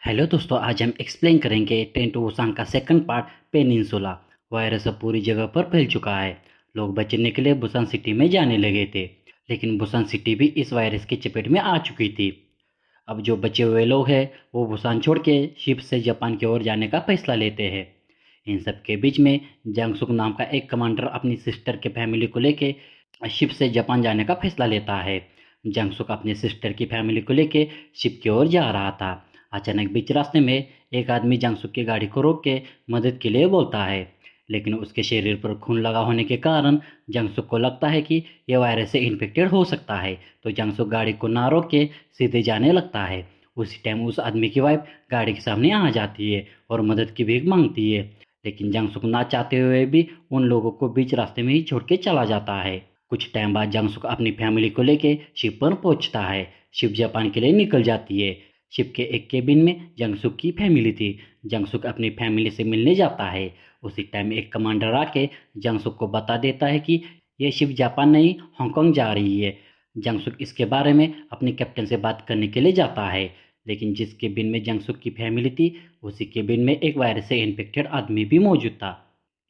Hello दोस्तों, आज हम एक्सप्लेन करेंगे ट्रेन टू बुसान का सेकंड पार्ट पेनिनसुला। वायरस अब पूरी जगह पर फैल चुका है। लोग बचने के लिए बुसान सिटी में जाने लगे थे, लेकिन बुसान सिटी भी इस वायरस की चपेट में आ चुकी थी। अब जो बचे हुए लोग हैं वो बुसान छोड़ के शिप से जापान की ओर जाने का फैसला लेते हैं। इन सब के बीच में जंगसुक नाम का एक कमांडर अपनी सिस्टर के फैमिली को लेके शिप से जापान जाने का फैसला लेता है। जंगसुक अपनी सिस्टर की फैमिली को लेके शिप की ओर जा रहा था। अचानक बीच रास्ते में एक आदमी जंगसुक की गाड़ी को रोक के मदद के लिए बोलता है, लेकिन उसके शरीर पर खून लगा होने के कारण जंगसुक को लगता है कि यह वायरस से इन्फेक्टेड हो सकता है, तो जंगसुक गाड़ी को ना रोक के सीधे जाने लगता है। उसी टाइम उस आदमी की वाइफ गाड़ी के सामने आ जाती है और मदद की भीख मांगती है, लेकिन जंगसुक ना चाहते हुए भी उन लोगों को बीच रास्ते में ही छोड़ के चला जाता है। कुछ टाइम बाद जंगसुक अपनी फैमिली को लेके शिप पर पहुंचता है। शिप जापान के लिए निकल जाती है। शिप के एक केबिन में जंगसुक की फैमिली थी। जंगसुक अपनी फैमिली से मिलने जाता है। उसी टाइम एक कमांडर आके जंगसुक को बता देता है कि यह शिप जापान नहीं हांगकांग जा रही है। जंगसुक इसके बारे में अपने कैप्टन से बात करने के लिए जाता है, लेकिन जिस केबिन में जंगसुक की फैमिली थी उसी केबिन में एक वायरस से इन्फेक्टेड आदमी भी मौजूद था।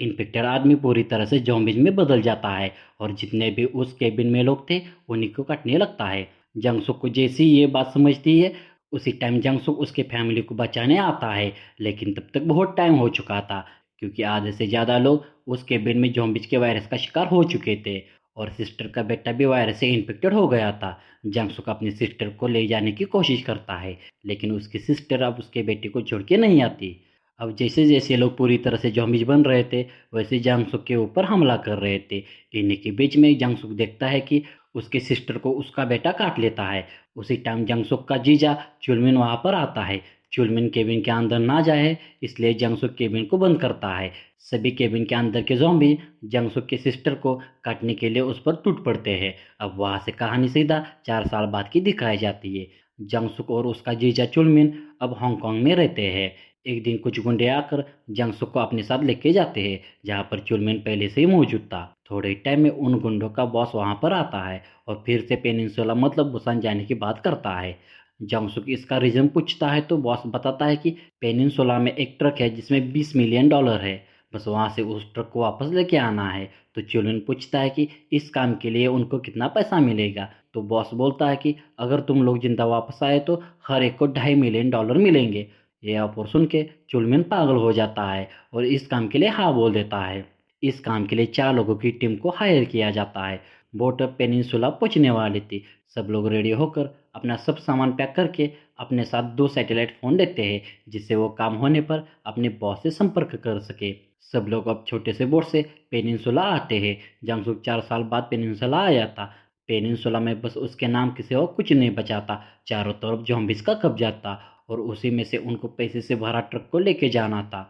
इन्फेक्टेड आदमी पूरी तरह से ज़ॉम्बीज में बदल जाता है और जितने भी उस केबिन में लोग थे उन्हीं को काटने लगता है। जंगसुक को जैसी ये बात समझती है उसी टाइम जंगसुक उसके फैमिली को बचाने आता है, लेकिन तब तक बहुत टाइम हो चुका था क्योंकि आधे से ज़्यादा लोग उस केबिन में ज़ॉम्बीज के वायरस का शिकार हो चुके थे और सिस्टर का बेटा भी वायरस से इन्फेक्टेड हो गया था। जंगसुक अपनी सिस्टर को ले जाने की कोशिश करता है, लेकिन उसकी सिस्टर अब उसके बेटे को छोड़ के नहीं आती। अब जैसे जैसे लोग पूरी तरह से ज़ॉम्बीज बन रहे थे वैसे जंगसुक के ऊपर हमला कर रहे थे। इन्हीं के बीच में जंगसुक देखता है कि उसकी सिस्टर को उसका बेटा काट लेता है। उसी टाइम जंगसुक का जीजा चुलमिन वहाँ पर आता है। चुलमिन केबिन के अंदर ना जाए इसलिए जंगसुक केबिन को बंद करता है। सभी केबिन के अंदर के ज़ॉम्बी जंगसुक की सिस्टर को काटने के लिए उस पर टूट पड़ते हैं। अब वहाँ से कहानी सीधा 4 साल बाद की दिखाई जाती है। जंगसुक और उसका जीजा चुलमिन अब हांगकांग में रहते हैं। एक दिन कुछ गुंडे आकर जंगसुक को अपने साथ लेके जाते हैं, जहाँ पर चुलमिन पहले से ही मौजूद था। थोड़े ही टाइम में उन गुंडों का बॉस वहाँ पर आता है और फिर से पेनिनसुला मतलब बुसान जाने की बात करता है। जंगसुक इसका रीजन पूछता है तो बॉस बताता है कि पेनिनसुला में एक ट्रक है जिसमें $20 मिलियन है, बस वहाँ से उस ट्रक को वापस लेके आना है। तो चुलमिन पूछता है कि इस काम के लिए उनको कितना पैसा मिलेगा, तो बॉस बोलता है कि अगर तुम लोग जिंदा वापस आए तो हर एक को $2.5 मिलियन मिलेंगे। ये ऑफर सुन के चुलमिन पागल हो जाता है और इस काम के लिए हाँ बोल देता है। इस काम के लिए 4 लोगों की टीम को हायर किया जाता है। बोट अब पेनिनसुला पहुंचने वाली थी। सब लोग रेडी होकर अपना सब सामान पैक करके अपने साथ 2 सैटेलाइट फ़ोन लेते हैं, जिससे वो काम होने पर अपने बॉस से संपर्क कर सके। सब लोग अब छोटे से बोट से पेनिनसुला आते हैं। जंगसुक 4 साल बाद पेनिनसुला आया था। पेनिनसुला में बस उसके नाम के सिवा कुछ नहीं बचा था। चारों तरफ ज़ॉम्बीज़ का कब्जा था और उसी में से उनको पैसे से भरा ट्रक को लेके जाना था।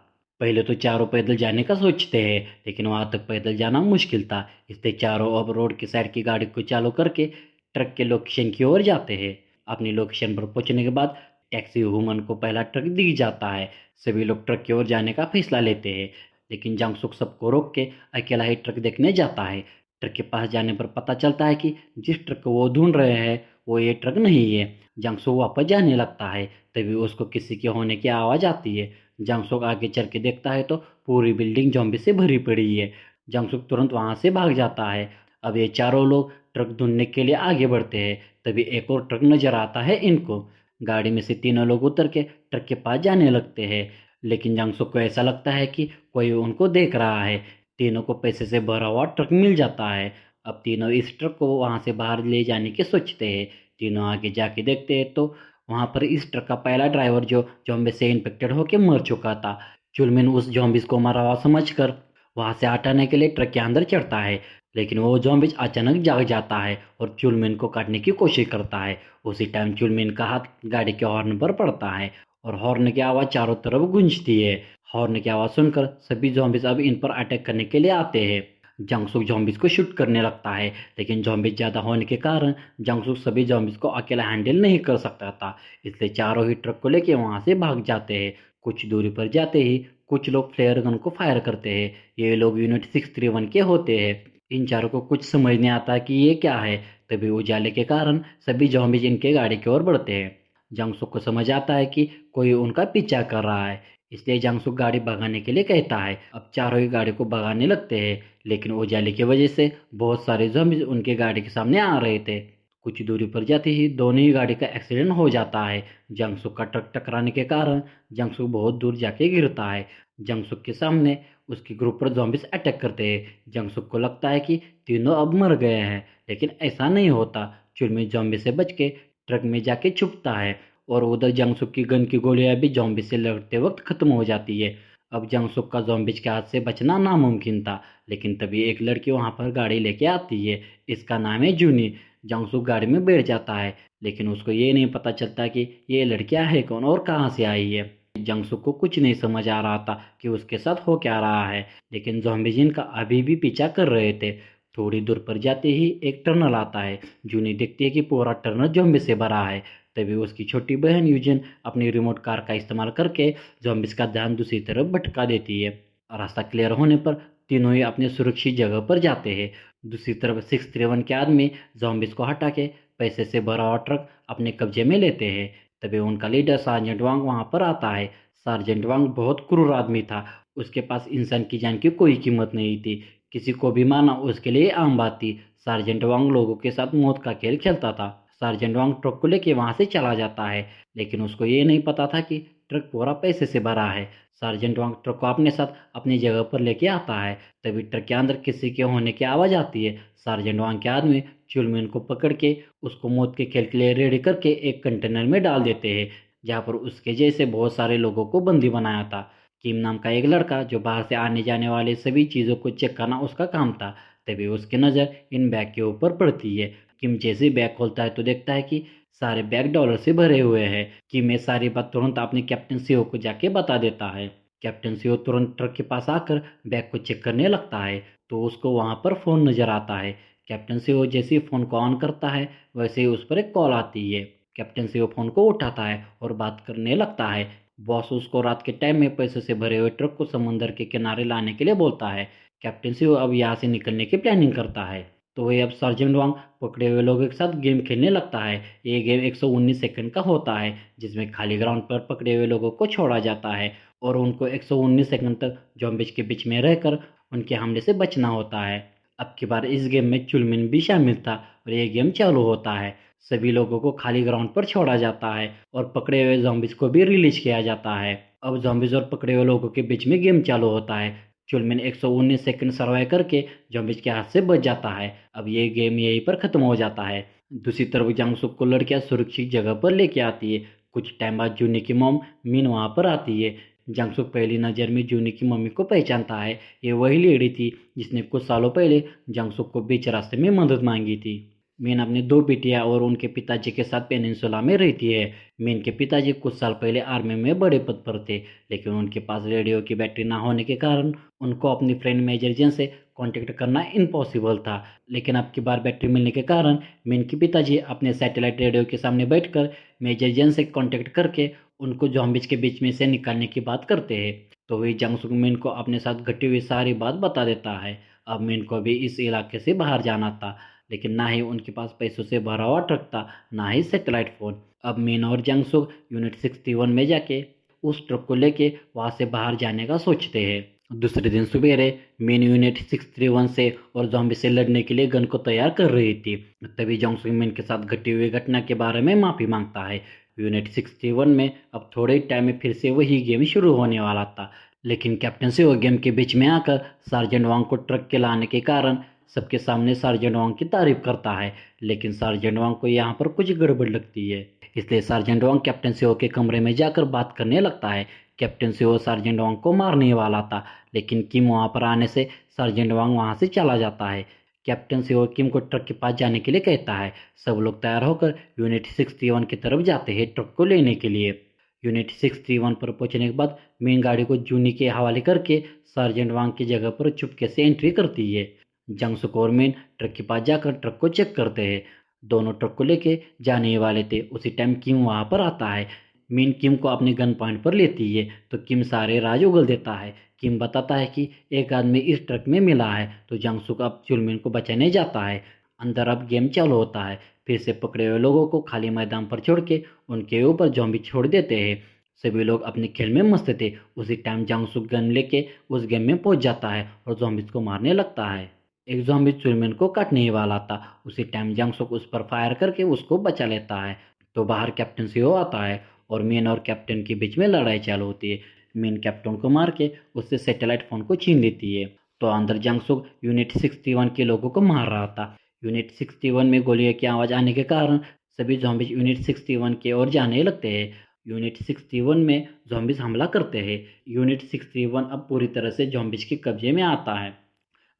पहले तो चारों पैदल जाने का सोचते हैं, लेकिन वहां तक पैदल जाना मुश्किल था, इसलिए चारों अब रोड की साइड की गाड़ी को चालू करके ट्रक के लोकेशन की ओर जाते हैं। अपनी लोकेशन पर पहुंचने के बाद टैक्सी वूमन को पहला ट्रक दी जाता है। सभी लोग ट्रक की ओर जाने का फैसला लेते हैं, लेकिन जंगसुक सबको रोक के अकेला ही ट्रक देखने जाता है। ट्रक के पास जाने पर पता चलता है कि जिस ट्रक को वो ढूंढ रहे हैं वो ये ट्रक नहीं है। जंगसुक वापस जाने लगता है, तभी उसको किसी के होने की आवाज़ आती है। जंगसुक आगे चल के देखता है तो पूरी बिल्डिंग ज़ॉम्बी से भरी पड़ी है। जंगसुक तुरंत वहां से भाग जाता है। अब ये चारों लोग ट्रक ढूंढने के लिए आगे बढ़ते हैं, तभी एक और ट्रक नजर आता है इनको। गाड़ी में से तीनों लोग उतर के ट्रक के पास जाने लगते हैं, लेकिन जंगसुक को ऐसा लगता है कि कोई उनको देख रहा है। तीनों को पैसे से भरा हुआ ट्रक मिल जाता है। अब तीनों इस ट्रक को वहां से बाहर ले जाने की सोचते हैं। तीनों आगे जाके देखते हैं तो वहां पर इस ट्रक का पहला ड्राइवर जो जॉम्बी से इन्फेक्टेड होकर मर चुका था। चुलमिन उस जॉम्बिस को मरा हुआ समझकर वहां से हटाने के लिए ट्रक के अंदर चढ़ता है, लेकिन वो जॉम्बिस अचानक जाग जाता है और चुलमिन को काटने की कोशिश करता है। उसी टाइम चुलमिन का हाथ गाड़ी के हॉर्न पर पड़ता है और हॉर्न की आवाज़ चारों तरफ गूंजती है। हॉर्न की आवाज़ सुनकर सभी जॉम्बिस अब इन पर अटैक करने के लिए आते हैं। जंगसुक जॉम्बिस को शूट करने लगता है, लेकिन जॉम्बिस ज़्यादा होने के कारण जंगसुक सभी जॉम्बिस को अकेला हैंडल नहीं कर सकता था, इसलिए चारों ही ट्रक को लेके वहाँ से भाग जाते हैं। कुछ दूरी पर जाते ही कुछ लोग फ्लेयर गन को फायर करते हैं। ये लोग यूनिट 631 के होते हैं। इन चारों को कुछ समझ नहीं आता कि ये क्या है। तभी उजाले के कारण सभी जॉम्बिस इनके गाड़ी की ओर बढ़ते हैं। जंगसुक को समझ आता है कि कोई उनका पीछा कर रहा है, इसलिए जंगसुक गाड़ी भगाने के लिए कहता है। अब चारों ही गाड़ी को भगाने लगते हैं, लेकिन उजाले की वजह से बहुत सारे ज़ॉम्बीज़ उनके गाड़ी के सामने आ रहे थे। कुछ दूरी पर जाते ही दोनों ही गाड़ी का एक्सीडेंट हो जाता है। जंगसुक का ट्रक टकराने के कारण जंगसुक बहुत दूर जाके गिरता है। जंगसुक के सामने उसके ग्रुप पर ज़ॉम्बीज़ अटैक करते हैं। जंगसुक को लगता है कि तीनों अब मर गए हैं, लेकिन ऐसा नहीं होता। चुलमी ज़ॉम्बी से बच के ट्रक में जाके छुपता है और उधर जंगसुक की गन की गोलियां भी ज़ॉम्बी से लड़ते वक्त खत्म हो जाती है। अब जंगसुक का ज़ॉम्बीज के हाथ से बचना नामुमकिन था, लेकिन तभी एक लड़की वहां पर गाड़ी लेके आती है। इसका नाम है जूनी। जंगसुक गाड़ी में बैठ जाता है, लेकिन उसको ये नहीं पता चलता कि ये लड़कियां है कौन और कहाँ से आई है। जंगसुक को कुछ नहीं समझ आ रहा था कि उसके साथ हो क्या रहा है, लेकिन ज़ॉम्बीज इनका अभी भी पीछा कर रहे थे। थोड़ी दूर पर जाते ही एक टनल आता है। जूनी देखती है कि पूरा टनल ज़ॉम्बी से भरा है। तभी उसकी छोटी बहन यूजिन अपनी रिमोट कार का इस्तेमाल करके ज़ॉम्बीज का ध्यान दूसरी तरफ भटका देती है। रास्ता क्लियर होने पर तीनों ही अपने सुरक्षित जगह पर जाते हैं। दूसरी तरफ 631 के आदमी ज़ॉम्बीज को हटा के पैसे से भरा हुआ ट्रक अपने कब्जे में लेते हैं। तभी उनका लीडर सार्जेंट वांग वहां पर आता है। सार्जेंट वांग बहुत क्रूर आदमी था। उसके पास इंसान की जान की कोई कीमत नहीं थी। किसी को भी मारना उसके लिए आम बात थी। सार्जेंट वांग लोगों के साथ मौत का खेल खेलता था। सार्जेंट वांग ट्रक को लेके वहां से चला जाता है, लेकिन उसको ये नहीं पता था कि ट्रक पूरा पैसे से भरा है। सार्जेंट वांग ट्रक को अपने साथ अपनी जगह पर लेके आता है। तभी ट्रक के अंदर किसी के होने की आवाज़ आती है। सार्जेंट वांग के आदमी चुलमिन को पकड़ के उसको मौत के खेल के लिए रेडी करके एक कंटेनर में डाल देते हैं, जहाँ पर उसके जैसे बहुत सारे लोगों को बंदी बनाया था। किम नाम का एक लड़का जो बाहर से आने जाने वाले सभी चीज़ों को चेक करना उसका काम था। तभी उसकी नज़र इन बैग के ऊपर पड़ती है। किम जैसे बैग खोलता है तो देखता है कि सारे बैग डॉलर से भरे हुए हैं। किम ये सारी बात तुरंत अपने कैप्टन सीओ को जाके बता देता है। कैप्टन सीओ तुरंत ट्रक के पास आकर बैग को चेक करने लगता है, तो उसको वहां पर फ़ोन नज़र आता है। कैप्टन सीओ जैसे ही फ़ोन को ऑन करता है, वैसे ही उस पर एक कॉल आती है। कैप्टन सीओ फ़ोन को उठाता है और बात करने लगता है। बॉस उसको रात के टाइम में पैसे से भरे हुए ट्रक को समुंदर के किनारे लाने के लिए बोलता है। कैप्टन सीओ अब यहाँ से निकलने की प्लानिंग करता है। तो वही अब सार्जेंट वांग पकड़े हुए लोगों के साथ गेम खेलने लगता है। ये गेम 119 सेकंड का होता है, जिसमें खाली ग्राउंड पर पकड़े हुए लोगों को छोड़ा जाता है और उनको 119 सेकंड तक ज़ॉम्बीज के बीच में रहकर उनके हमले से बचना होता है। अब की बार इस गेम में चुलमिन भी शामिल था और ये गेम चालू होता है। सभी लोगों को खाली ग्राउंड पर छोड़ा जाता है और पकड़े हुए ज़ॉम्बीज को भी रिलीज किया जाता है। अब ज़ॉम्बीज और पकड़े हुए लोगों के बीच में गेम चालू होता है। चुलमिन 119 सेकंड सर्वाइव करके ज़ॉम्बीज के हाथ से बच जाता है। अब ये गेम यहीं पर ख़त्म हो जाता है। दूसरी तरफ जंगसुक को लड़कियां सुरक्षित जगह पर लेके आती है। कुछ टाइम बाद जूनी की मॉम मीन वहाँ पर आती है। जंगसुक पहली नज़र में जूनी की मम्मी को पहचानता है। ये वही लेडी थी जिसने कुछ सालों पहले जंगसुक को बीच रास्ते में मदद मांगी थी। मीन अपनी दो बेटियां और उनके पिताजी के साथ पेनिनसुला में रहती है। मीन के पिताजी कुछ साल पहले आर्मी में बड़े पद पर थे, लेकिन उनके पास रेडियो की बैटरी ना होने के कारण उनको अपनी फ्रेंड मेजर जेन से कांटेक्ट करना इम्पॉसिबल था। लेकिन अब की बार बैटरी मिलने के कारण मीन के पिताजी अपने सैटेलाइट रेडियो के सामने बैठकर मेजर जेन से कांटेक्ट करके उनको ज़ॉम्बीज के बीच में से निकालने की बात करते हैं। तो वही जंगसुक मीन को अपने साथ घटी हुई सारी बात बता देता है। अब मीन को भी इस इलाके से बाहर जाना था, लेकिन ना ही उनके पास पैसों से भरा हुआ ट्रक था, ना ही सैटेलाइट फ़ोन। अब मीन और जंगसुक यूनिट 61 में जाके उस ट्रक को लेके वहाँ से बाहर जाने का सोचते हैं। दूसरे दिन सवेरे मीन यूनिट 631 से और ज़ॉम्बी से लड़ने के लिए गन को तैयार कर रही थी। तभी जंगसुक मीन के साथ घटी हुई घटना के बारे में माफ़ी मांगता है। यूनिट 61 में अब थोड़े टाइम में फिर से वही गेम शुरू होने वाला था, लेकिन कैप्टन से वो गेम के बीच में आकर सार्जेंट वांग को ट्रक के लाने के कारण सबके सामने सार्जेंट वांग की तारीफ करता है। लेकिन सार्जेंट वांग को यहाँ पर कुछ गड़बड़ लगती है, इसलिए सार्जेंट वांग कैप्टन सेओ के कमरे में जाकर बात करने लगता है। कैप्टन सेओ सार्जेंट वांग को मारने वाला था, लेकिन किम वहाँ पर आने से सार्जेंट वांग वहाँ से चला जाता है। कैप्टन सेओ किम को ट्रक के पास जाने के लिए कहता है। सब लोग तैयार होकर यूनिट 61 की तरफ जाते हैं ट्रक को लेने के लिए। यूनिट 631 पर पहुंचने के बाद मेन गाड़ी को जूनी के हवाले करके सार्जेंट वांग की जगह पर चुपके से एंट्री करती है। जंगसुक और मेन ट्रक के पास जाकर ट्रक को चेक करते हैं। दोनों ट्रक को लेके जाने ही वाले थे, उसी टाइम किम वहां पर आता है। मीन किम को अपने गन पॉइंट पर लेती है, तो किम सारे राज उगल देता है। किम बताता है कि एक आदमी इस ट्रक में मिला है, तो जंगसुक अब चुलमिन को बचाने जाता है। अंदर अब गेम चालू होता है। फिर से पकड़े हुए लोगों को खाली मैदान पर छोड़ के उनके ऊपर ज़ॉम्बी छोड़ देते हैं। सभी लोग अपने खेल में मस्त थे। उसी टाइम जांगसुक गन लेके उस गेम में पहुंच जाता है और ज़ॉम्बीज़ को मारने लगता है। एक ज़ॉम्बी चुलमेन को काटने ही वाला था। उसी टाइम जांगसुक उस पर फायर करके उसको बचा लेता है। तो बाहर कैप्टन सीओ आता है और मीन और कैप्टन के बीच में लड़ाई चालू होती है। मीन कैप्टन को मार के उससे सैटेलाइट फ़ोन को छीन लेती है। तो अंदर जांगसुक यूनिट 61 के लोगों को मार रहा था। यूनिट 61 में गोलियों की आवाज़ आने के कारण सभी ज़ॉम्बीज़ यूनिट 61 की ओर जाने लगते हैं। यूनिट 61 में ज़ॉम्बीज़ हमला करते हैं। यूनिट 61 अब पूरी तरह से ज़ॉम्बीज़ के कब्जे में आता है।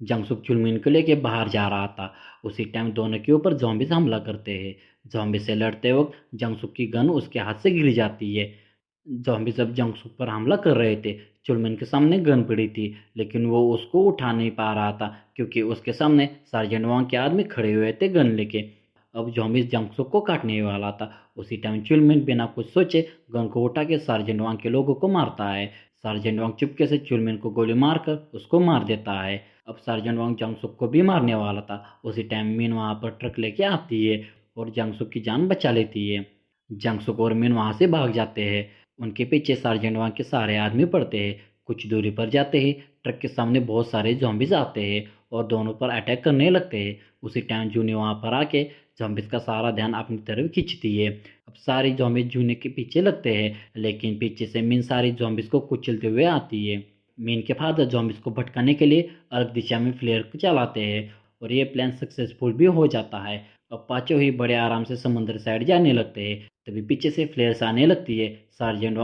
जंगसुक चुलमीन को लेके बाहर जा रहा था। उसी टाइम दोनों के ऊपर ज़ॉम्बीज़ हमला करते हैं। ज़ॉम्बी से लड़ते वक्त जंगसुक की गन उसके हाथ से गिर जाती है। ज़ॉम्बीज़ अब जंगसुक पर हमला कर रहे थे। चुलमीन के सामने गन पड़ी थी, लेकिन वो उसको उठा नहीं पा रहा था क्योंकि उसके सामने सार्जेंट वांग के आदमी खड़े हुए थे गन लेके। अब ज़ॉम्बीज़ जंगसुक को काटने वाला था। उसी टाइम चुलमीन बिना कुछ सोचे गन को उठा के सार्जेंट वांग के लोगों को मारता है। सार्जेंट वांग चुपके से चुलमीन को गोली मारकर उसको मार देता है। अब सार्जेंट वांग जंगसुक को भी मारने वाला था। उसी टाइम मीन वहाँ पर ट्रक लेके आती है और जंगसुक की जान बचा लेती है। जंगसुक और मीन वहाँ से भाग जाते हैं। उनके पीछे सार्जेंट वांग के सारे आदमी पड़ते हैं। कुछ दूरी पर जाते ही ट्रक के सामने बहुत सारे ज़ॉम्बीज़ आते हैं और दोनों पर अटैक करने लगते हैं। उसी टाइम जूनी वहाँ पर आके ज़ॉम्बीज़ का सारा ध्यान अपनी तरफ खींचती है। अब सारी ज़ॉम्बीज़ जूनी के पीछे लगते हैं, लेकिन पीछे से मीन सारी ज़ॉम्बीज़ को कुचलते हुए आती है। मीन के फादर ज़ॉम्बीज़ को भटकाने के लिए अलग दिशा में फ्लेयर को चलाते हैं और ये प्लान सक्सेसफुल भी हो जाता है। अब पाँचों ही बड़े आराम से समुद्र साइड जाने लगते हैं। तभी पीछे से फ्लेयर्स आने लगती है। सार्जेंट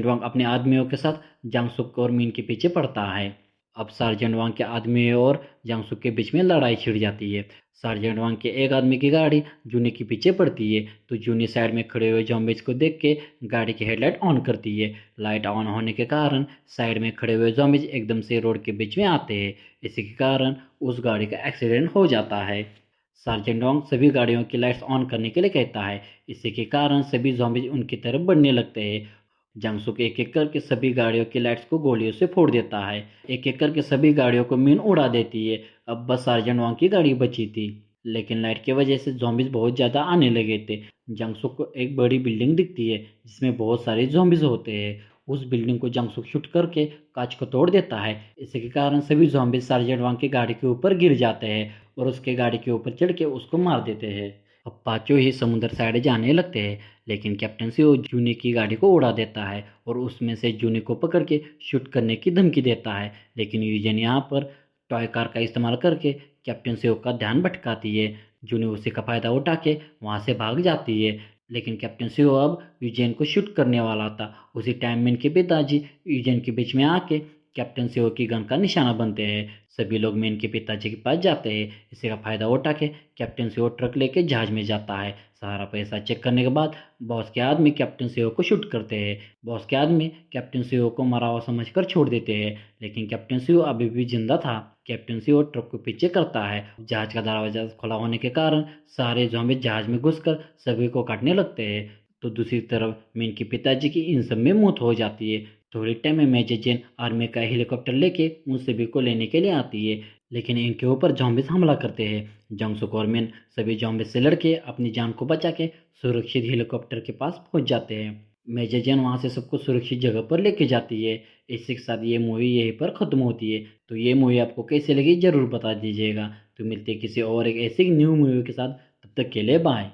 वांग अपने आदमियों के साथ जांगसुक और मीन के पीछे पड़ता है। अब सार्जेंट वांग के आदमी और जांगसुक के बीच में लड़ाई छिड़ जाती है। सार्जेंट वांग के एक आदमी की गाड़ी जूनी के पीछे पड़ती है, तो जूनी साइड में खड़े हुए ज़ॉम्बीज़ को देख के गाड़ी की हेडलाइट ऑन करती है। लाइट ऑन होने के कारण साइड में खड़े हुए ज़ॉम्बीज़ एकदम से रोड के बीच में आते हैं। इसी के कारण उस गाड़ी का एक्सीडेंट हो जाता है। सार्जेंट वांग सभी गाड़ियों की लाइट्स ऑन करने के लिए कहता है। इसी के कारण सभी ज़ॉम्बीज़ उनकी तरफ बढ़ने लगते हैं। जांगसुक एक एक करके सभी गाड़ियों की लाइट्स को गोलियों से फोड़ देता है। एक एक करके सभी गाड़ियों को मीन उड़ा देती है। अब बस सार्जेंट वांग की गाड़ी बची थी, लेकिन लाइट की वजह से ज़ॉम्बीज़ बहुत ज़्यादा आने लगे थे। जांगसुक को एक बड़ी बिल्डिंग दिखती है जिसमें बहुत सारे ज़ॉम्बीज़ होते हैं। उस बिल्डिंग को जांगसुक शूट करके कांच को तोड़ देता है। इसी के कारण सभी ज़ॉम्बीज़ सार्जेंट वांग की गाड़ी के ऊपर गिर जाते हैं और उसके गाड़ी के ऊपर चढ़ के उसको मार देते हैं। अब पांचों ही समुद्र साइड जाने लगते हैं, लेकिन कैप्टन सीओ जूनी की गाड़ी को उड़ा देता है और उसमें से जूनी को पकड़ के शूट करने की धमकी देता है। लेकिन यूजन यहाँ पर टॉय कार का इस्तेमाल करके कैप्टन सीओ का ध्यान भटकाती है। जूनी उसी का फायदा उठा के वहाँ से भाग जाती है, लेकिन कैप्टन सीओ अब यूजेन को शूट करने वाला था। उसी टाइम में इनके पिताजी यूजेन के बीच में आके कैप्टन सीओ की गन का निशाना बनते हैं। सभी लोग मेन के पिताजी के पास जाते हैं। इसी का फायदा उठा के कैप्टन सीओ ट्रक लेके जहाज में जाता है। सारा पैसा चेक करने के बाद बॉस के आदमी कैप्टन सीओ को शूट करते हैं। बॉस के आदमी कैप्टन सीओ को मरा हुआ समझकर छोड़ देते हैं, लेकिन कैप्टन सीओ अभी भी जिंदा था। कैप्टन सीओ ट्रक को पीछे करता है। जहाज का दरवाजा खुला होने के कारण सारे ज़ॉम्बी जहाज में घुसकर सभी को काटने लगते हैं। तो दूसरी तरफ मीन के पिताजी की इन सब में मौत हो जाती है। थोड़ी टाइम में मेजर जेन आर्मी का हेलीकॉप्टर लेके उन सभी को लेने के लिए आती है, लेकिन इनके ऊपर जॉम्बिस हमला करते हैं। जंगसुक और मिन सभी जॉम्बिस से लड़के अपनी जान को बचा के सुरक्षित हेलीकॉप्टर के पास पहुंच जाते हैं। मेजर जेन वहां से सबको सुरक्षित जगह पर लेके जाती है। इसी के साथ ये मूवी यहीं पर ख़त्म होती है। तो ये मूवी आपको कैसे लगी ज़रूर बता दीजिएगा। तो मिलते हैं किसी और एक ऐसी न्यू मूवी के साथ। तब तक के लिए बाय।